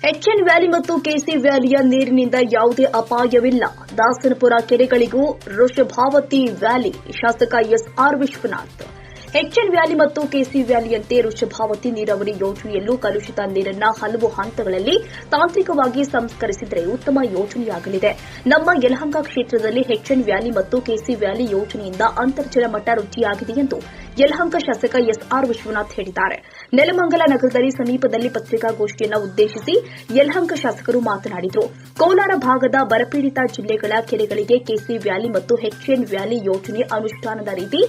H N valley ಮತ್ತು KC ವ್ಯಾಲಿಯ ನೀರಿನಿಂದ ಯಾವುದೇ ಅಪಾಯವಿಲ್ಲ. ದಾಸನಪುರ ಕೆರೆಗಳಿಗೂ ವೃಷಭಾವತಿ ವ್ಯಾಲಿ ಶಾಸಕ ಎಸ್ಆರ್ ವಿಶ್ವನಾಥ್. ಎಚ್ಎನ್ ವ್ಯಾಲಿ ಮತ್ತು ಕೆಸಿ ವ್ಯಾಲಿಯಂತೆ ವೃಷಭಾವತಿ ನೀರಾವರಿ ಯೋಜನೆಯಲ್ಲೂ ಕಲುಷಿತ ನೀರನ್ನ ಹಲವು ಹಂತಗಳಲ್ಲಿ ತಾಂತ್ರಿಕವಾಗಿ ಸಂಸ್ಕರಿಸಿದರೆ ಉತ್ತಮ ಯೋಜನೆಯಾಗಲಿದೆ. ನಮ್ಮ ಯಲಹಂಕ ಕ್ಷೇತ್ರದಲ್ಲಿ ಎಚ್ಎನ್ ವ್ಯಾಲಿ ಮತ್ತು ಕೆಸಿ ವ್ಯಾಲಿ ಯೋಜನೆಯಿಂದ ಅಂತರ್ಜಲ ಮಟ್ಟ ವೃದ್ಧಿಯಾಗಿದೆ ಎಂದು ಯಲಹಂಕ ಶಾಸಕ ಎಸ್ಆರ್ ವಿಶ್ವನಾಥ್ ಹೇಳಿದ್ದಾರೆ. ನೆಲಮಂಗಲ ನಗರದಲ್ಲಿ ಸಮೀಪದಲ್ಲಿ ಪತ್ರಿಕಾಗೋಷ್ಠಿಯನ್ನು ಉದ್ದೇಶಿಸಿ ಯಲಹಂಕ ಶಾಸಕರು ಮಾತನಾಡಿದರು. ಕೋಲಾರ ಭಾಗದ ಬರಪೀಡಿತ ಜಿಲ್ಲೆಗಳ ಕೆರೆಗಳಿಗೆ ಕೆಸಿ ವ್ಯಾಲಿ ಮತ್ತು ಎಚ್ಎನ್ ವ್ಯಾಲಿ ಯೋಜನೆ ಅನುಷ್ಠಾನದ ರೀತಿ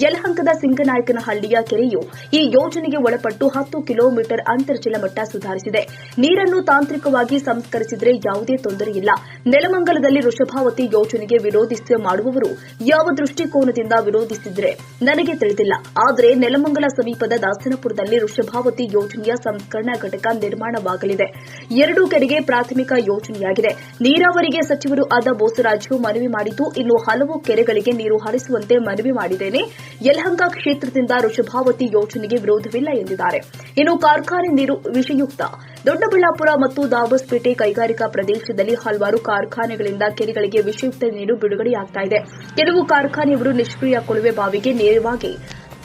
ಯಲಹಂಕದ ಸಿಂಗನಾಯಕನಹಳ್ಳಿಯ ಕೆರೆಯು ಈ ಯೋಜನೆಗೆ ಒಳಪಟ್ಟು 10 ಕಿಲೋಮೀಟರ್ ಅಂತರ್ಜಲ ಮಟ್ಟ ಸುಧಾರಿಸಿದೆ. ನೀರನ್ನು ತಾಂತ್ರಿಕವಾಗಿ ಸಂಸ್ಕರಿಸಿದರೆ ಯಾವುದೇ ತೊಂದರೆಯಿಲ್ಲ. ನೆಲಮಂಗಲದಲ್ಲಿ ವೃಷಭಾವತಿ ಯೋಜನೆಗೆ ವಿರೋಧಿಸಿ ಮಾಡುವವರು ಯಾವ ದೃಷ್ಟಿಕೋನದಿಂದ ವಿರೋಧಿಸಿದರೆ ನನಗೆ ತಿಳಿದಿಲ್ಲ. ಆದರೆ ನೆಲಮಂಗಲ ಸಮೀಪದ ದಾಸನಪುರದಲ್ಲಿ ವೃಷಭಾವತಿ ಯೋಜನೆಯ ಸಂಸ್ಕರಣಾ ಘಟಕ ನಿರ್ಮಾಣವಾಗಲಿದೆ. 2 ಕೆರೆಗೆ ಪ್ರಾಥಮಿಕ ಯೋಜನೆಯಾಗಿದೆ. ನೀರಾವರಿಗೆ ಸಚಿವರು ಆದ ಬೋಸರಾಜು ಮನವಿ ಮಾಡಿದ್ದು, ಇನ್ನು ಹಲವು ಕೆರೆಗಳಿಗೆ ನೀರು ಹರಿಸುವಂತೆ ಮನವಿ ಮಾಡಿದ್ದೇನೆ. ಯಲಹಂಕ ಕ್ಷೇತ್ರದಿಂದ ವೃಷಭಾವತಿ ಯೋಜನೆಗೆ ವಿರೋಧವಿಲ್ಲ ಎಂದಿದ್ದಾರೆ. ಇನ್ನು ಕಾರ್ಖಾನೆ ನೀರು ವಿಷಯುಕ್ತ ದೊಡ್ಡಬಳ್ಳಾಪುರ ಮತ್ತು ದಾಬಸ್ಪೇಟೆ ಕೈಗಾರಿಕಾ ಪ್ರದೇಶದಲ್ಲಿ ಹಲವಾರು ಕಾರ್ಖಾನೆಗಳಿಂದ ಕೆರೆಗಳಿಗೆ ವಿಷಯುಕ್ತ ನೀರು ಬಿಡುಗಡೆಯಾಗುತ್ತಿದೆ. ಕೆಲವು ಕಾರ್ಖಾನೆಯವರು ನಿಷ್ಕ್ರಿಯ ಕೊಳವೆ ಬಾವಿಗೆ ನೇರವಾಗಿ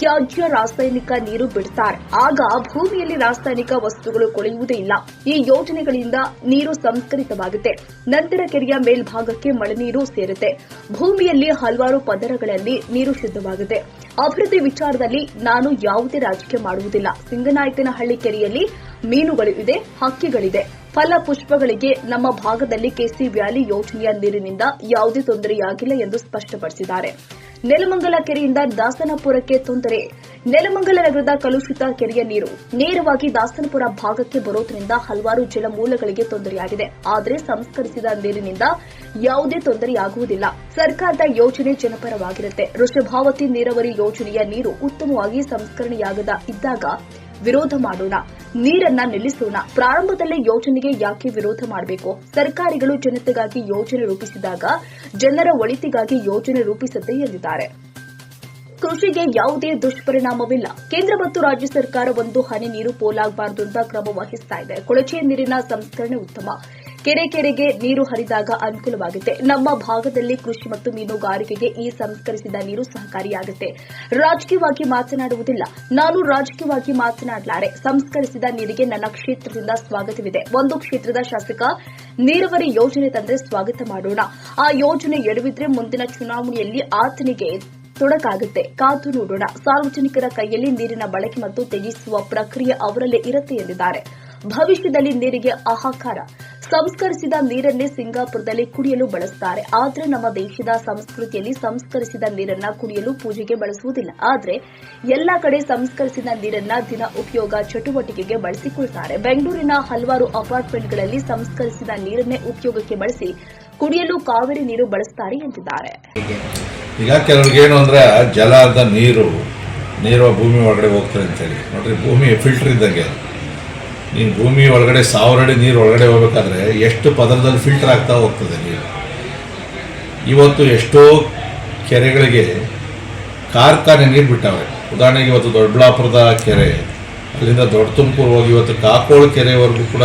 ತ್ಯಾಜ್ಯ ರಾಸಾಯನಿಕ ನೀರು ಬಿಡುತ್ತಾರೆ. ಆಗ ಭೂಮಿಯಲ್ಲಿ ರಾಸಾಯನಿಕ ವಸ್ತುಗಳು ಕೊಳೆಯುವುದೇ ಇಲ್ಲ. ಈ ಯೋಜನೆಗಳಿಂದ ನೀರು ಸಂಸ್ಕರಿತವಾಗುತ್ತೆ. ನಂತರ ಕೆರೆಯ ಮೇಲ್ಭಾಗಕ್ಕೆ ಮಳೆ ನೀರು ಸೇರುತ್ತೆ. ಭೂಮಿಯಲ್ಲಿ ಹಲವಾರು ಪದರಗಳಲ್ಲಿ ನೀರು ಶುದ್ಧವಾಗುತ್ತೆ. ಅಭಿವೃದ್ಧಿ ವಿಚಾರದಲ್ಲಿ ನಾನು ಯಾವುದೇ ರಾಜಕೀಯ ಮಾಡುವುದಿಲ್ಲ. ಸಿಂಗನಾಯಕನಹಳ್ಳಿ ಕೆರೆಯಲ್ಲಿ ಮೀನುಗಳು ಇದೆ, ಹಕ್ಕಿಗಳಿದೆ, ಫಲ ಪುಷ್ಪಗಳಿಗೆ ನಮ್ಮ ಭಾಗದಲ್ಲಿ ಕೆಸಿ ವ್ಯಾಲಿ ಯೋಜನೆಯ ನೀರಿನಿಂದ ಯಾವುದೇ ತೊಂದರೆಯಾಗಿಲ್ಲ ಎಂದು ಸ್ಪಷ್ಟಪಡಿಸಿದ್ದಾರೆ. ನೆಲಮಂಗಲ ಕೆರೆಯಿಂದ ದಾಸನಪುರಕ್ಕೆ ತೊಂದರೆ. ನೆಲಮಂಗಲ ನಗರದ ಕಲುಷಿತ ಕೆರೆಯ ನೀರು ನೇರವಾಗಿ ದಾಸನಪುರ ಭಾಗಕ್ಕೆ ಬರೋದ್ರಿಂದ ಹಲವಾರು ಜಲಮೂಲಗಳಿಗೆ ತೊಂದರೆಯಾಗಿದೆ. ಆದರೆ ಸಂಸ್ಕರಿಸಿದ ನೀರಿನಿಂದ ಯಾವುದೇ ತೊಂದರೆಯಾಗುವುದಿಲ್ಲ. ಸರ್ಕಾರದ ಯೋಜನೆ ಜನಪರವಾಗಿರುತ್ತೆ. ವೃಷಭಾವತಿ ನೀರಾವರಿ ಯೋಜನೆಯ ನೀರು ಉತ್ತಮವಾಗಿ ಸಂಸ್ಕರಣೆಯಾಗದ ಇದ್ದಾಗ ವಿರೋಧ ಮಾಡೋಣ, ನೀರನ್ನ ನಿಲ್ಲಿಸೋಣ. ಪ್ರಾರಂಭದಲ್ಲೇ ಯೋಜನೆಗೆ ಯಾಕೆ ವಿರೋಧ ಮಾಡಬೇಕು? ಸರ್ಕಾರಿಗಳು ಜನತೆಗಾಗಿ ಯೋಜನೆ ರೂಪಿಸಿದಾಗ ಜನರ ಒಳಿತಿಗಾಗಿ ಯೋಜನೆ ರೂಪಿಸುತ್ತೆ ಎಂದಿದ್ದಾರೆ. ಕೃಷಿಗೆ ಯಾವುದೇ ದುಷ್ಪರಿಣಾಮವಿಲ್ಲ. ಕೇಂದ್ರ ಮತ್ತು ರಾಜ್ಯ ಸರ್ಕಾರ ಒಂದು ಹನಿ ನೀರು ಪೋಲಾಗಬಾರದು ಅಂತ ಕ್ರಮ ವಹಿಸ್ತಾ ಇದೆ. ಕೊಳಚೆ ನೀರಿನ ಸಂಸ್ಕರಣೆ ಉತ್ತಮ. ಕೆರೆಗೆ ನೀರು ಹರಿದಾಗ ಅನುಕೂಲವಾಗುತ್ತೆ. ನಮ್ಮ ಭಾಗದಲ್ಲಿ ಕೃಷಿ ಮತ್ತು ಮೀನುಗಾರಿಕೆಗೆ ಈ ಸಂಸ್ಕರಿಸಿದ ನೀರು ಸಹಕಾರಿಯಾಗುತ್ತೆ. ರಾಜಕೀಯವಾಗಿ ಮಾತನಾಡುವುದಿಲ್ಲ. ನಾನು ರಾಜಕೀಯವಾಗಿ ಮಾತನಾಡಲಾರೆ. ಸಂಸ್ಕರಿಸಿದ ನೀರಿಗೆ ನನ್ನ ಕ್ಷೇತ್ರದಿಂದ ಸ್ವಾಗತವಿದೆ. ಒಂದು ಕ್ಷೇತ್ರದ ಶಾಸಕ ನೀರಾವರಿ ಯೋಜನೆ ತಂದ್ರೆ ಸ್ವಾಗತ ಮಾಡೋಣ. ಆ ಯೋಜನೆ ಎಡವಿದ್ರೆ ಮುಂದಿನ ಚುನಾವಣೆಯಲ್ಲಿ ಆತನಿಗೆ ತೊಡಕಾಗುತ್ತೆ. ಕಾದು ನೋಡೋಣ. ಸಾರ್ವಜನಿಕರ ಕೈಯಲ್ಲಿ ನೀರಿನ ಬಳಕೆ ಮತ್ತು ತ್ಯಜಿಸುವ ಪ್ರಕ್ರಿಯೆ ಅವರಲ್ಲೇ ಇರುತ್ತೆ ಎಂದಿದ್ದಾರೆ. ಭವಿಷ್ಯದಲ್ಲಿ ನೀರಿಗೆ ಹಾಹಾಕಾರ. ಸಂಸ್ಕರಿಸಿದ ನೀರನ್ನೇ ಸಿಂಗಾಪುರದಲ್ಲಿ ಕುಡಿಯಲು ಬಳಸುತ್ತಾರೆ. ಆದರೆ ನಮ್ಮ ದೇಶದ ಸಂಸ್ಕೃತಿಯಲ್ಲಿ ಸಂಸ್ಕರಿಸಿದ ನೀರನ್ನ ಕುಡಿಯಲು ಪೂಜೆಗೆ ಬಳಸುವುದಿಲ್ಲ. ಆದರೆ ಎಲ್ಲಾ ಕಡೆ ಸಂಸ್ಕರಿಸಿದ ನೀರನ್ನ ದಿನ ಉಪಯೋಗ ಚಟುವಟಿಕೆಗೆ ಬಳಸಿಕೊಳ್ಳುತ್ತಾರೆ. ಬೆಂಗಳೂರಿನ ಹಲವಾರು ಅಪಾರ್ಟ್ಮೆಂಟ್ಗಳಲ್ಲಿ ಸಂಸ್ಕರಿಸಿದ ನೀರನ್ನೇ ಉಪಯೋಗಕ್ಕೆ ಬಳಸಿ ಕುಡಿಯಲು ಕಾವೇರಿ ನೀರು ಬಳಸುತ್ತಾರೆ ಎಂದಿದ್ದಾರೆ. ಈಗ ಕೆಲವ್ರಿಗೆ ಏನು ಅಂದ್ರೆ ಜಲ ಅಂತ ನೀರು ಭೂಮಿ ಒಳಗಡೆ ಹೋಗ್ತದೆ ಅಂತೇಳಿ ನೋಡ್ರಿ. ಭೂಮಿ ಫಿಲ್ಟರ್ ಇದ್ದಂಗೆ. ನೀನು ಭೂಮಿ ಒಳಗಡೆ 1000 ಅಡಿ ನೀರು ಒಳಗಡೆ ಹೋಗ್ಬೇಕಾದ್ರೆ ಎಷ್ಟು ಪದರದಲ್ಲಿ ಫಿಲ್ಟರ್ ಆಗ್ತಾ ಹೋಗ್ತದೆ ನೀರು. ಇವತ್ತು ಎಷ್ಟೋ ಕೆರೆಗಳಿಗೆ ಕಾರ್ಖಾನೆ ನೀರು ಬಿಟ್ಟವೆ. ಉದಾಹರಣೆಗೆ ಇವತ್ತು ದೊಡ್ಡಬಳ್ಳಾಪುರದ ಕೆರೆ, ಅಲ್ಲಿಂದ ದೊಡ್ಡ ತುಮಕೂರು ಹೋಗಿ ಇವತ್ತು ಕಾಕೋಳ ಕೆರೆವರೆಗೂ ಕೂಡ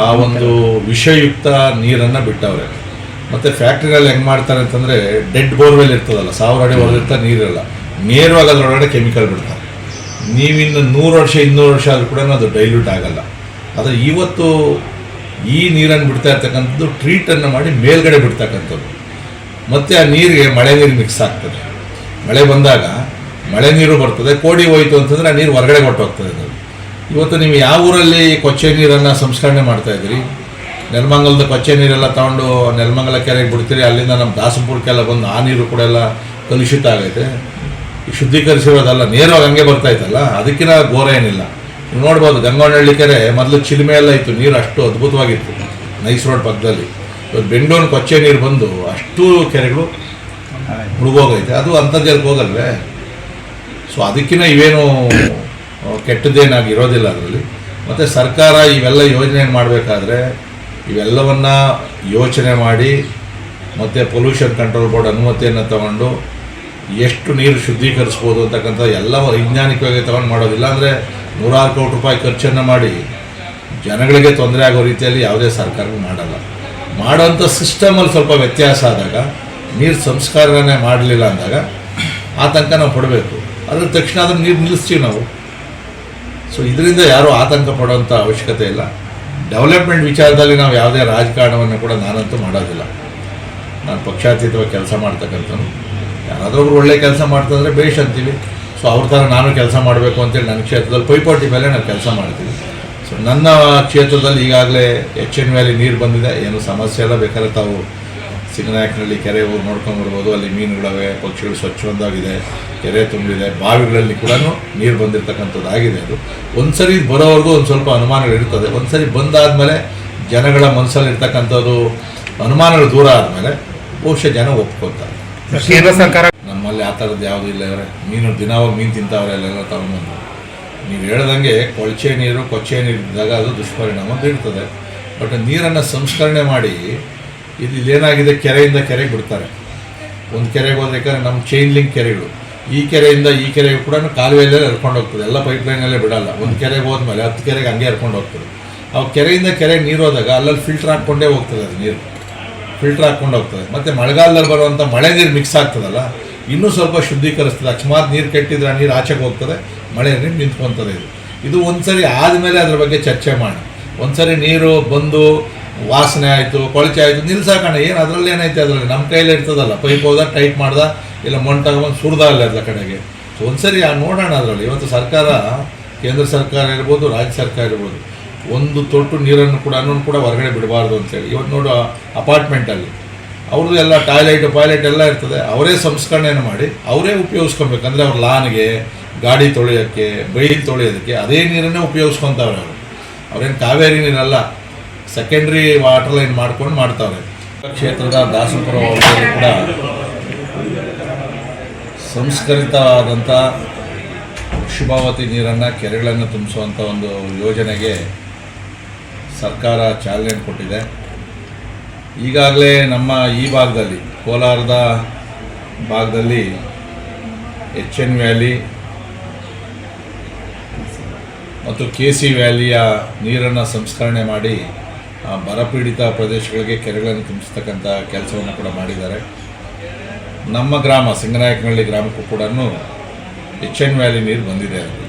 ಆ ಒಂದು ವಿಷಯುಕ್ತ ನೀರನ್ನು ಬಿಟ್ಟವ್ರೆ. ಮತ್ತು ಫ್ಯಾಕ್ಟ್ರಿಗಳಲ್ಲಿ ಹೆಂಗೆ ಮಾಡ್ತಾರೆ ಅಂತಂದರೆ ಡೆಡ್ ಬೋರ್ವೆಲ್ ಇರ್ತದಲ್ಲ, 1000 ಅಡಿ ಹೊರದಿರ್ತಾ ನೀರಿರಲ್ಲ, ನೇರವಾಗಿ ಅದರೊಳಗಡೆ ಕೆಮಿಕಲ್ ಬಿಡ್ತಾರೆ. ನೀವಿನ್ನು 100 ವರ್ಷ 200 ವರ್ಷ ಆದರೂ ಕೂಡ ಅದು ಡೈಲ್ಯೂಟ್ ಆಗಲ್ಲ. ಆದರೆ ಇವತ್ತು ಈ ನೀರನ್ನು ಬಿಡ್ತಾ ಇರ್ತಕ್ಕಂಥದ್ದು ಟ್ರೀಟನ್ನು ಮಾಡಿ ಮೇಲ್ಗಡೆ ಬಿಡ್ತಕ್ಕಂಥದ್ದು. ಮತ್ತು ಆ ನೀರಿಗೆ ಮಳೆ ನೀರು ಮಿಕ್ಸ್ ಆಗ್ತದೆ. ಮಳೆ ಬಂದಾಗ ಮಳೆ ನೀರು ಬರ್ತದೆ, ಕೋಡಿ ಹೋಯಿತು ಅಂತಂದರೆ ಆ ನೀರು ಹೊರಗಡೆ ಹೊರಟೋಗ್ತದೆ. ಇವತ್ತು ನೀವು ಯಾವ ಊರಲ್ಲಿ ಕೊಚ್ಚೆ ನೀರನ್ನು ಸಂಸ್ಕರಣೆ ಮಾಡ್ತಾಯಿದ್ರಿ? ನೆಲಮಂಗಲದ ಕೊಚ್ಚೆ ನೀರೆಲ್ಲ ತೊಗೊಂಡು ನೆಲಮಂಗಲ ಕೆರೆಗೆ ಬಿಡ್ತೀರಿ. ಅಲ್ಲಿಂದ ನಮ್ಮ ದಾಸಪುರಕ್ಕೆಲ್ಲ ಬಂದು ಆ ನೀರು ಕೂಡ ಎಲ್ಲ ಕಲುಷಿತ ಆಗೈತೆ. ಶುದ್ಧೀಕರಿಸಿರೋದಲ್ಲ, ನೇರವಾಗಿ ಹಂಗೆ ಬರ್ತಾಯಿತ್ತಲ್ಲ, ಅದಕ್ಕಿಂತ ಘೋರ ಏನಿಲ್ಲ. ನೀವು ನೋಡ್ಬೋದು, ಗಂಗಾವನಹಳ್ಳಿ ಕೆರೆ ಮೊದಲು ಚಿಲುಮೆ ಎಲ್ಲ ಇತ್ತು, ನೀರು ಅಷ್ಟು ಅದ್ಭುತವಾಗಿತ್ತು ನೈಸ್ ರೋಡ್ ಪಕ್ಕದಲ್ಲಿ. ಇವತ್ತು ಬೆಂಗಳೂರು ಕೊಚ್ಚೆ ನೀರು ಬಂದು ಅಷ್ಟು ಕೆರೆಗಳು ಮುಳುಗೋಗೈತೆ. ಅದು ಅಂತರ್ಜಲಕ್ಕೆ ಹೋಗಲ್ವೇ? ಸೊ ಅದಕ್ಕಿಂತ ಇವೇನು ಕೆಟ್ಟದ್ದೇನಾಗಿರೋದಿಲ್ಲ ಅದರಲ್ಲಿ. ಮತ್ತು ಸರ್ಕಾರ ಇವೆಲ್ಲ ಯೋಜನೆ ಮಾಡಬೇಕಾದ್ರೆ ಇವೆಲ್ಲವನ್ನು ಯೋಚನೆ ಮಾಡಿ ಮತ್ತು ಪೊಲ್ಯೂಷನ್ ಕಂಟ್ರೋಲ್ ಬೋರ್ಡ್ ಅನುಮತಿಯನ್ನು ತಗೊಂಡು ಎಷ್ಟು ನೀರು ಶುದ್ಧೀಕರಿಸ್ಬೋದು ಅಂತಕ್ಕಂಥ ಎಲ್ಲ ವೈಜ್ಞಾನಿಕವಾಗಿ ತಗೊಂಡು ಮಾಡೋದಿಲ್ಲ. ಅಂದರೆ ನೂರಾರು ಕೋಟಿ ರೂಪಾಯಿ ಖರ್ಚನ್ನು ಮಾಡಿ ಜನಗಳಿಗೆ ತೊಂದರೆ ಆಗೋ ರೀತಿಯಲ್ಲಿ ಯಾವುದೇ ಸರ್ಕಾರವೂ ಮಾಡಲ್ಲ. ಮಾಡೋಂಥ ಸಿಸ್ಟಮಲ್ಲಿ ಸ್ವಲ್ಪ ವ್ಯತ್ಯಾಸ ಆದಾಗ, ನೀರು ಸಂಸ್ಕಾರನೇ ಮಾಡಲಿಲ್ಲ ಅಂದಾಗ ಆತಂಕ ನಾವು ಪಡಬೇಕು. ಅದ್ರ ತಕ್ಷಣ ಅದನ್ನು ನೀರು ನಿಲ್ಲಿಸ್ತೀವಿ ನಾವು. ಸೊ ಇದರಿಂದ ಯಾರೂ ಆತಂಕ ಪಡೋಂಥ ಅವಶ್ಯಕತೆ ಇಲ್ಲ. ಡೆವಲಪ್ಮೆಂಟ್ ವಿಚಾರದಲ್ಲಿ ನಾವು ಯಾವುದೇ ರಾಜಕಾರಣವನ್ನು ಕೂಡ ನಾನಂತೂ ಮಾಡೋದಿಲ್ಲ. ನಾನು ಪಕ್ಷಾತೀತವಾಗಿ ಕೆಲಸ ಮಾಡ್ತಕ್ಕಂಥದ್ದು. ಯಾರಾದರೂ ಒಬ್ರು ಒಳ್ಳೆ ಕೆಲಸ ಮಾಡ್ತಂದರೆ ಬೇಷ್ ಅಂತೀವಿ. ಸೊ ಅವ್ರ ಥರ ನಾನು ಕೆಲಸ ಮಾಡಬೇಕು ಅಂತೇಳಿ ನನ್ನ ಕ್ಷೇತ್ರದಲ್ಲಿ ಪೈಪೋಟಿ ಮೇಲೆ ನಾನು ಕೆಲಸ ಮಾಡ್ತೀವಿ. ಸೊ ನನ್ನ ಕ್ಷೇತ್ರದಲ್ಲಿ ಈಗಾಗಲೇ HN ವ್ಯಾಲಿ ನೀರು ಬಂದಿದೆ, ಏನು ಸಮಸ್ಯೆ ಎಲ್ಲ. ಬೇಕಾದ್ರೆ ತಾವು ಸಿಂಗನಾಯಕನಹಳ್ಳಿ ಕೆರೆ ಹೋಗಿ ನೋಡ್ಕೊಂಡ್ಬರ್ಬೋದು. ಅಲ್ಲಿ ಮೀನುಗಳವೆ, ಪಕ್ಷಿಗಳು ಸ್ವಚ್ಛವಂತಾಗಿದೆ, ಕೆರೆ ತುಂಬಿದೆ, ಬಾವಿಗಳಲ್ಲಿ ಕೂಡ ನೀರು ಬಂದಿರತಕ್ಕಂಥದ್ದು ಆಗಿದೆ. ಅದು ಒಂದು ಸರಿ ಬರೋವರೆಗೂ ಒಂದು ಸ್ವಲ್ಪ ಅನುಮಾನಗಳಿರ್ತದೆ. ಒಂದು ಸರಿ ಬಂದಾದಮೇಲೆ ಜನಗಳ ಮನಸ್ಸಲ್ಲಿರ್ತಕ್ಕಂಥದ್ದು ಅನುಮಾನಗಳು ದೂರ ಆದಮೇಲೆ ಬಹುಶಃ ಜನ ಒಪ್ಕೊತಾರೆ. ಕೇಂದ್ರ ಸರ್ಕಾರ ನಮ್ಮಲ್ಲಿ ಆ ಥರದ್ದು ಯಾವುದೂ ಇಲ್ಲ. ಇವರೇ ಮೀನು ದಿನವಾಗಿ ಮೀನು ತಿಂತಾವ್ರೆ, ಅಲ್ಲೆಲ್ಲ ತಗೊಂಬಂದು. ನೀವು ಹೇಳ್ದಂಗೆ ಕೊಳಚೆ ನೀರು, ಕೊಚ್ಚೆ ನೀರು ಇದ್ದಾಗ ಅದು ದುಷ್ಪರಿಣಾಮ ಬೀಳ್ತದೆ. ಬಟ್ ನೀರನ್ನು ಸಂಸ್ಕರಣೆ ಮಾಡಿ ಇಲ್ಲೇನಾಗಿದೆ, ಕೆರೆಯಿಂದ ಕೆರೆಗೆ ಬಿಡ್ತಾರೆ. ಒಂದು ಕೆರೆಗೆ ಹೋದ್ರೆ ನಮ್ಮ ಚೈನ್ ಲಿಂಕ್ ಕೆರೆಗಳು, ಈ ಕೆರೆಯಿಂದ ಈ ಕೆರೆಗೆ ಕೂಡ ಕಾಲುವೆಯಲ್ಲೇ ಹರ್ಕೊಂಡು ಹೋಗ್ತದೆ. ಎಲ್ಲ ಪೈಪ್ಲೈನಲ್ಲೇ ಬಿಡಲ್ಲ. ಒಂದು ಕೆರೆಗೆ ಹೋದ್ಮೇಲೆ 10 ಕೆರೆಗೆ ಹಂಗೆ ಹರ್ಕೊಂಡು ಹೋಗ್ತದೆ. ಅವು ಕೆರೆಯಿಂದ ಕೆರೆಗೆ ನೀರು ಹೋದಾಗ ಅಲ್ಲಲ್ಲಿ ಫಿಲ್ಟ್ರ್ ಹಾಕ್ಕೊಂಡೇ ಹೋಗ್ತದೆ. ಅದು ನೀರು ಫಿಲ್ಟ್ರ್ ಹಾಕ್ಕೊಂಡು ಹೋಗ್ತದೆ. ಮತ್ತು ಮಳೆಗಾಲದಲ್ಲಿ ಬರುವಂಥ ಮಳೆ ನೀರು ಮಿಕ್ಸ್ ಆಗ್ತದಲ್ಲ, ಇನ್ನೂ ಸ್ವಲ್ಪ ಶುದ್ಧೀಕರಿಸ್ತದೆ. ಅಕಸ್ಮಾತ್ ನೀರು ಕೆಟ್ಟಿದ್ರೆ ಆ ನೀರು ಆಚೆಗೆ ಹೋಗ್ತದೆ, ಮಳೆ ನೀರು ನಿಂತ್ಕೊತದೆ. ಇದು ಒಂದು ಸರಿ ಆದಮೇಲೆ ಅದ್ರ ಬಗ್ಗೆ ಚರ್ಚೆ ಮಾಡಿ. ಒಂದು ಸರಿ ನೀರು ಬಂದು ವಾಸನೆ ಆಯಿತು, ಕೊಳಚೆ ಆಯಿತು, ನಿಲ್ಸಾಕೋಣ. ಏನು ಅದರಲ್ಲಿ ಏನೈತೆ, ಅದರಲ್ಲಿ ನಮ್ಮ ಕೈಯಲ್ಲಿ ಇರ್ತದಲ್ಲ. ಪೈಪ್ ಹೋದ ಟೈಟ್ ಮಾಡ್ದ, ಇಲ್ಲ ಮಣ್ಣು ತಗೊಂಡು ಸುಡ್ದ ಅಲ್ಲ ಅದರ ಕಡೆಗೆ. ಸೊ ಒಂದು ಸರಿ ನೋಡೋಣ ಅದರಲ್ಲಿ. ಇವತ್ತು ಸರ್ಕಾರ, ಕೇಂದ್ರ ಸರ್ಕಾರ ಇರ್ಬೋದು, ರಾಜ್ಯ ಸರ್ಕಾರ ಇರ್ಬೋದು, ಒಂದು ತೊಟ್ಟು ನೀರನ್ನು ಕೂಡ ಹೊರಗಡೆ ಬಿಡಬಾರ್ದು ಅಂತೇಳಿ. ಇವತ್ತು ನೋಡು ಅಪಾರ್ಟ್ಮೆಂಟಲ್ಲಿ ಅವ್ರದ್ದು ಎಲ್ಲ ಟಾಯ್ಲೆಟ್ ಎಲ್ಲ ಇರ್ತದೆ. ಅವರೇ ಸಂಸ್ಕರಣೆಯನ್ನು ಮಾಡಿ ಅವರೇ ಉಪಯೋಗಿಸ್ಕೊಬೇಕಂದ್ರೆ ಅವ್ರ ಲಾನ್ಗೆ, ಗಾಡಿ ತೊಳೆಯೋಕ್ಕೆ, ಬೈಲ್ ತೊಳೆಯೋದಕ್ಕೆ ಅದೇ ನೀರನ್ನೇ ಉಪಯೋಗಿಸ್ಕೊತಾವ್ರೆ ಅವರು. ಅವ್ರೇನು ಕಾವೇರಿ ನೀರಲ್ಲ, ಸೆಕೆಂಡ್ರಿ ವಾಟರ್ ಲೈನ್ ಮಾಡ್ಕೊಂಡು ಮಾಡ್ತಾವ್ರೆ. ಕ್ಷೇತ್ರದ ದಾಸಪುರ ಹೋಬಳಿಯಲ್ಲಿ ಕೂಡ ಸಂಸ್ಕರಿತವಾದಂಥ ಶುಭಾವತಿ ನೀರನ್ನು, ಕೆರೆಗಳನ್ನು ತುಂಬಿಸುವಂಥ ಒಂದು ಯೋಜನೆಗೆ ಸರ್ಕಾರ ಚಾಲನೆ ಕೊಟ್ಟಿದೆ. ಈಗಾಗಲೇ ನಮ್ಮ ಈ ಭಾಗದಲ್ಲಿ, ಕೋಲಾರದ ಭಾಗದಲ್ಲಿ HN ವ್ಯಾಲಿ ಮತ್ತು KC ವ್ಯಾಲಿಯ ನೀರನ್ನು ಸಂಸ್ಕರಣೆ ಮಾಡಿ ಬರಪೀಡಿತ ಪ್ರದೇಶಗಳಿಗೆ ಕೆರೆಗಳನ್ನು ತುಂಬಿಸ್ತಕ್ಕಂಥ ಕೆಲಸವನ್ನು ಕೂಡ ಮಾಡಿದ್ದಾರೆ. ನಮ್ಮ ಗ್ರಾಮ ಸಿಂಗನಾಯಕನಹಳ್ಳಿ ಗ್ರಾಮಕ್ಕೂ ಕೂಡ HN ವ್ಯಾಲಿ ನೀರು ಬಂದಿದೆ.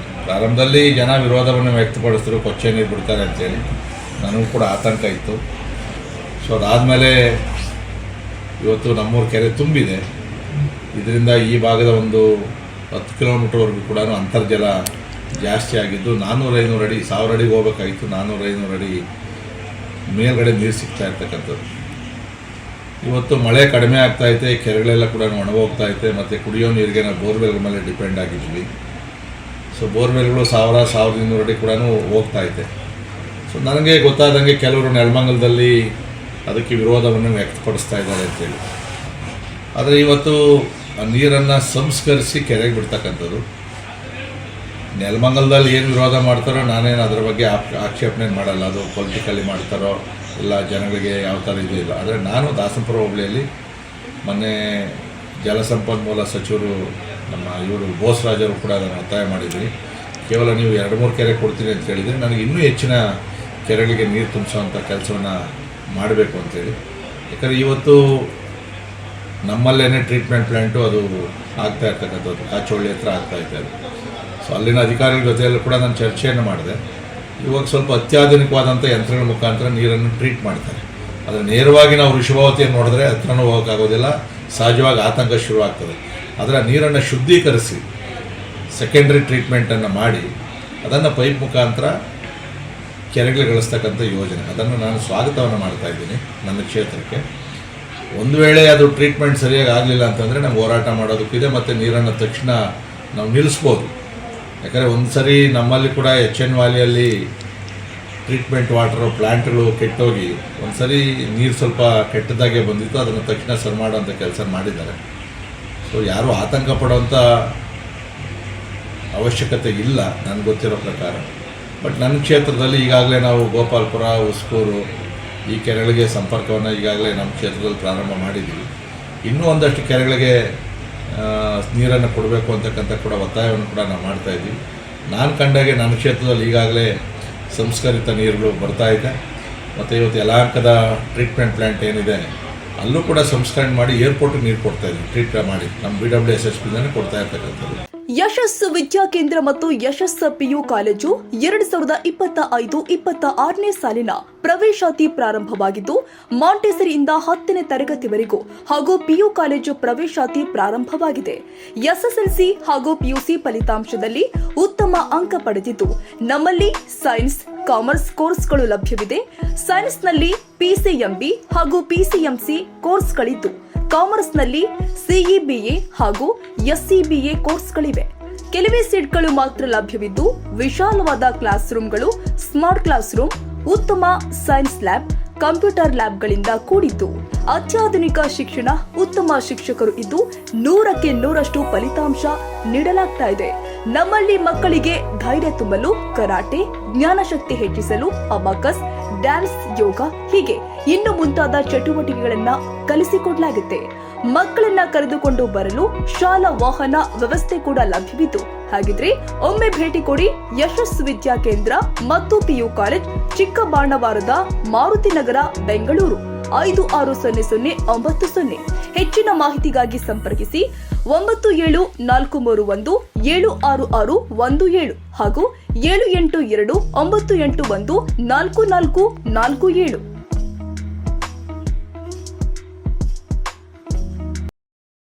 ಪ್ರಾರಂಭದಲ್ಲಿ ಜನ ವಿರೋಧವನ್ನು ವ್ಯಕ್ತಪಡಿಸಿದ್ರು, ಕೊಚ್ಚೆ ನೀರು ಬಿಡ್ತಾರೆ ಅಂತೇಳಿ. ನನಗೂ ಕೂಡ ಆತಂಕ ಇತ್ತು. ಸೊ ಅದಾದಮೇಲೆ ಇವತ್ತು ನಮ್ಮೂರು ಕೆರೆ ತುಂಬಿದೆ. ಇದರಿಂದ ಈ ಭಾಗದ ಒಂದು 10 ಕಿಲೋಮೀಟರ್ವರೆಗೂ ಕೂಡ ಅಂತರ್ಜಲ ಜಾಸ್ತಿ ಆಗಿದ್ದು 400-500 ಅಡಿ, 1000 ಅಡಿಗೆ ಹೋಗಬೇಕಾಗಿತ್ತು, 400-500 ಅಡಿ ಮೇಲ್ಗಡೆ ನೀರು ಸಿಗ್ತಾ ಇರ್ತಕ್ಕಂಥದ್ದು. ಇವತ್ತು ಮಳೆ ಕಡಿಮೆ ಆಗ್ತಾಯಿದೆ, ಕೆರೆಗಳೆಲ್ಲ ಕೂಡ ಒಣಗೋಗ್ತಾಯಿದೆ. ಮತ್ತು ಕುಡಿಯೋ ನೀರಿಗೆ ನಾವು ಬೋರ್ವೆಲ್ ಮೇಲೆ ಡಿಪೆಂಡ್ ಆಗಿದ್ವಿ. ಸೊ ಬೋರ್ವೆಲ್ಗಳು 1000-1200 ಅಡಿ ಕೂಡ ಹೋಗ್ತಾಯಿದೆ. ಸೊ ನನಗೆ ಗೊತ್ತಾದಂಗೆ ಕೆಲವರು ನೆಲಮಂಗಲದಲ್ಲಿ ಅದಕ್ಕೆ ವಿರೋಧವನ್ನು ವ್ಯಕ್ತಪಡಿಸ್ತಾ ಇದ್ದಾರೆ ಅಂತೇಳಿ. ಆದರೆ ಇವತ್ತು ಆ ನೀರನ್ನು ಸಂಸ್ಕರಿಸಿ ಕೆರೆಗೆ ಬಿಡ್ತಕ್ಕಂಥದ್ದು, ನೆಲಮಂಗಲದಲ್ಲಿ ಏನು ವಿರೋಧ ಮಾಡ್ತಾರೋ ನಾನೇನು ಅದರ ಬಗ್ಗೆ ಆಕ್ಷೇಪಣೆ ಮಾಡಲ್ಲ. ಅದು ಪೊಲಿಟಿಕಲಿ ಮಾಡ್ತಾರೋ ಇಲ್ಲ ಜನಗಳಿಗೆ ಯಾವ ಥರ ಇದು ಇಲ್ಲ. ಆದರೆ ನಾನು ದಾಸಪುರ ಹೋಬಳಿಯಲ್ಲಿ ಮೊನ್ನೆ ಜಲಸಂಪನ್ಮೂಲ ಸಚಿವರು ನಮ್ಮ ಇವರು ಬೋಸರಾಜರು ಕೂಡ ಅದನ್ನು ಒತ್ತಾಯ ಮಾಡಿದ್ವಿ. ಕೇವಲ ನೀವು 2-3 ಕೆರೆ ಕೊಡ್ತೀನಿ ಅಂತ ಹೇಳಿದರೆ ನನಗೆ ಇನ್ನೂ ಹೆಚ್ಚಿನ ಕೆರೆಗಳಿಗೆ ನೀರು ತುಂಬಿಸೋವಂಥ ಕೆಲಸವನ್ನು ಮಾಡಬೇಕು ಅಂತೇಳಿ. ಯಾಕಂದರೆ ಇವತ್ತು ನಮ್ಮಲ್ಲೇ ಟ್ರೀಟ್ಮೆಂಟ್ ಪ್ಲ್ಯಾಂಟು ಅದು ಆಗ್ತಾ ಇರ್ತಕ್ಕಂಥದ್ದು, ಕಾಚೋಳ್ಳಿ ಹತ್ರ ಆಗ್ತಾಯಿದೆ ಅದು. ಸೊ ಅಲ್ಲಿನ ಅಧಿಕಾರಿಗಳ ಜೊತೆಯಲ್ಲೂ ಕೂಡ ನಾನು ಚರ್ಚೆಯನ್ನು ಮಾಡಿದೆ. ಇವಾಗ ಸ್ವಲ್ಪ ಅತ್ಯಾಧುನಿಕವಾದಂಥ ಯಂತ್ರಗಳ ಮುಖಾಂತರ ನೀರನ್ನು ಟ್ರೀಟ್ ಮಾಡ್ತಾರೆ. ಆದರೆ ನೇರವಾಗಿ ನಾವು ಋಷಭಾವತಿಯನ್ನು ನೋಡಿದ್ರೆ ಹತ್ರನೂ ಹೋಗೋಕ್ಕಾಗೋದಿಲ್ಲ, ಸಹಜವಾಗಿ ಆತಂಕ ಶುರುವಾಗ್ತದೆ. ಆದರೆ ನೀರನ್ನು ಶುದ್ಧೀಕರಿಸಿ ಸೆಕೆಂಡ್ರಿ ಟ್ರೀಟ್ಮೆಂಟನ್ನು ಮಾಡಿ ಅದನ್ನು ಪೈಪ್ ಮುಖಾಂತರ ಕೆರೆಗಳಿಗೆ ಗಳಿಸ್ತಕ್ಕಂಥ ಯೋಜನೆ, ಅದನ್ನು ನಾನು ಸ್ವಾಗತವನ್ನು ಮಾಡ್ತಾಯಿದ್ದೀನಿ ನನ್ನ ಕ್ಷೇತ್ರಕ್ಕೆ. ಒಂದು ವೇಳೆ ಅದು ಟ್ರೀಟ್ಮೆಂಟ್ ಸರಿಯಾಗಿ ಆಗಲಿಲ್ಲ ಅಂತಂದರೆ ನಮ್ಗೆ ಹೋರಾಟ ಮಾಡೋದಕ್ಕಿದೆ. ಮತ್ತು ನೀರನ್ನು ತಕ್ಷಣ ನಾವು ನಿಲ್ಲಿಸ್ಬೋದು. ಯಾಕಂದರೆ ಒಂದು ಸರಿ ನಮ್ಮಲ್ಲಿ ಕೂಡ HN ವ್ಯಾಲಿಯಲ್ಲಿ ಟ್ರೀಟ್ಮೆಂಟ್ ವಾಟರ್ ಪ್ಲ್ಯಾಂಟ್ಗಳು ಕೆಟ್ಟೋಗಿ ಒಂದು ಸರಿ ನೀರು ಸ್ವಲ್ಪ ಕೆಟ್ಟದಾಗೆ ಬಂದಿತ್ತು. ಅದನ್ನು ತಕ್ಷಣ ಸರಿ ಮಾಡೋಂಥ ಕೆಲಸ ಮಾಡಿದ್ದಾರೆ. ಸೊ ಯಾರೂ ಆತಂಕ ಪಡೋವಂಥ ಅವಶ್ಯಕತೆ ಇಲ್ಲ ನನಗೆ ಗೊತ್ತಿರೋ ಪ್ರಕಾರ. ಬಟ್ ನನ್ನ ಕ್ಷೇತ್ರದಲ್ಲಿ ಈಗಾಗಲೇ ನಾವು ಗೋಪಾಲ್ಪುರ, ಉಸ್ಕೂರು ಈ ಕೆರೆಗಳಿಗೆ ಸಂಪರ್ಕವನ್ನು ಈಗಾಗಲೇ ನಮ್ಮ ಕ್ಷೇತ್ರದಲ್ಲಿ ಪ್ರಾರಂಭ ಮಾಡಿದ್ದೀವಿ. ಇನ್ನೂ ಒಂದಷ್ಟು ಕೆರೆಗಳಿಗೆ ನೀರನ್ನು ಕೊಡಬೇಕು ಅಂತಕ್ಕಂಥ ಕೂಡ ಒತ್ತಾಯವನ್ನು ಕೂಡ ನಾವು ಮಾಡ್ತಾಯಿದ್ದೀವಿ. ನಾನು ಕಂಡಾಗೆ ನನ್ನ ಕ್ಷೇತ್ರದಲ್ಲಿ ಈಗಾಗಲೇ ಸಂಸ್ಕರಿತ ನೀರುಗಳು ಬರ್ತಾ ಇದೆ. ಮತ್ತು ಇವತ್ತು ಯಲಹಂಕದ ಟ್ರೀಟ್ಮೆಂಟ್ ಪ್ಲ್ಯಾಂಟ್ ಏನಿದೆ ಅಲ್ಲೂ ಕೂಡ ಸಂಸ್ಕರಣೆ ಮಾಡಿ ಏರ್ಪೋರ್ಟಿಗೆ ನೀರು ಕೊಡ್ತಾ ಇದ್ದೀವಿ. ಟ್ರೀಟ್ ಮಾಡಿ ನಮ್ಮ BWSSBನೇ ಕೊಡ್ತಾ ಇರ್ತಕ್ಕಂಥದ್ದು. ಯಶಸ್ಸು ವಿದ್ಯಾಕೇಂದ್ರ ಮತ್ತು ಯಶಸ್ಸು PU ಕಾಲೇಜು 2025-26ನೇ ಸಾಲಿನ ಪ್ರವೇಶಾತಿ ಪ್ರಾರಂಭವಾಗಿದ್ದು, ಮಾಂಟೆಸರಿಯಿಂದ 10ನೇ ತರಗತಿವರೆಗೂ ಹಾಗೂ PU ಕಾಲೇಜು ಪ್ರವೇಶಾತಿ ಪ್ರಾರಂಭವಾಗಿದೆ. SSLC ಹಾಗೂ PUC ಫಲಿತಾಂಶದಲ್ಲಿ ಉತ್ತಮ ಅಂಕ ಪಡೆದಿದ್ದು, ನಮ್ಮಲ್ಲಿ ಸೈನ್ಸ್, ಕಾಮರ್ಸ್ ಕೋರ್ಸ್ಗಳು ಲಭ್ಯವಿದೆ. ಸೈನ್ಸ್ನಲ್ಲಿ PCMB ಹಾಗೂ PCMC ಕೋರ್ಸ್ಗಳಿದ್ದು, ಕಾಮರ್ಸ್ನಲ್ಲಿ CEBA ಹಾಗೂ SCBA ಕೋರ್ಸ್ಗಳಿವೆ. ಕೆಲವೇ ಸೀಟ್ಗಳು ಮಾತ್ರ ಲಭ್ಯವಿದ್ದು, ವಿಶಾಲವಾದ ಕ್ಲಾಸ್ ರೂಮ್ಗಳು, ಸ್ಮಾರ್ಟ್ ಕ್ಲಾಸ್ ರೂಮ್, ಉತ್ತಮ ಸೈನ್ಸ್ ಲ್ಯಾಬ್, ಕಂಪ್ಯೂಟರ್ ಲ್ಯಾಬ್ಗಳಿಂದ ಕೂಡಿದ್ದು, ಅತ್ಯಾಧುನಿಕ ಶಿಕ್ಷಣ, ಉತ್ತಮ ಶಿಕ್ಷಕರು ಇದ್ದು 100ಕ್ಕೆ 100ರಷ್ಟು ಫಲಿತಾಂಶ ನೀಡಲಾಗ್ತಾ ಇದೆ. ನಮ್ಮಲ್ಲಿ ಮಕ್ಕಳಿಗೆ ಧೈರ್ಯ ತುಂಬಲು ಕರಾಟೆ, ಜ್ಞಾನಶಕ್ತಿ ಹೆಚ್ಚಿಸಲು ಅಬಾಕಸ್, ಡ್ಯಾನ್ಸ್, ಯೋಗ ಹೀಗೆ ಇನ್ನು ಮುಂತಾದ ಚಟುವಟಿಕೆಗಳನ್ನ ಕಲಿಸಿಕೊಡಲಾಗುತ್ತೆ. ಮಕ್ಕಳನ್ನ ಕರೆದುಕೊಂಡು ಬರಲು ಶಾಲಾ ವಾಹನ ವ್ಯವಸ್ಥೆ ಕೂಡ ಲಭ್ಯವಿದ್ದು, ಹಾಗಿದ್ರೆ ಒಮ್ಮೆ ಭೇಟಿ ಕೊಡಿ ಯಶಸ್ಸು ವಿದ್ಯಾಕೇಂದ್ರ ಮತ್ತು PU ಕಾಲೇಜ್, ಚಿಕ್ಕಬಾಣವಾರದ, ಮಾರುತಿ ನಗರ, ಬೆಂಗಳೂರು 560090. ಹೆಚ್ಚಿನ ಮಾಹಿತಿಗಾಗಿ ಸಂಪರ್ಕಿಸಿ 9743176617 ಹಾಗೂ 7829814447.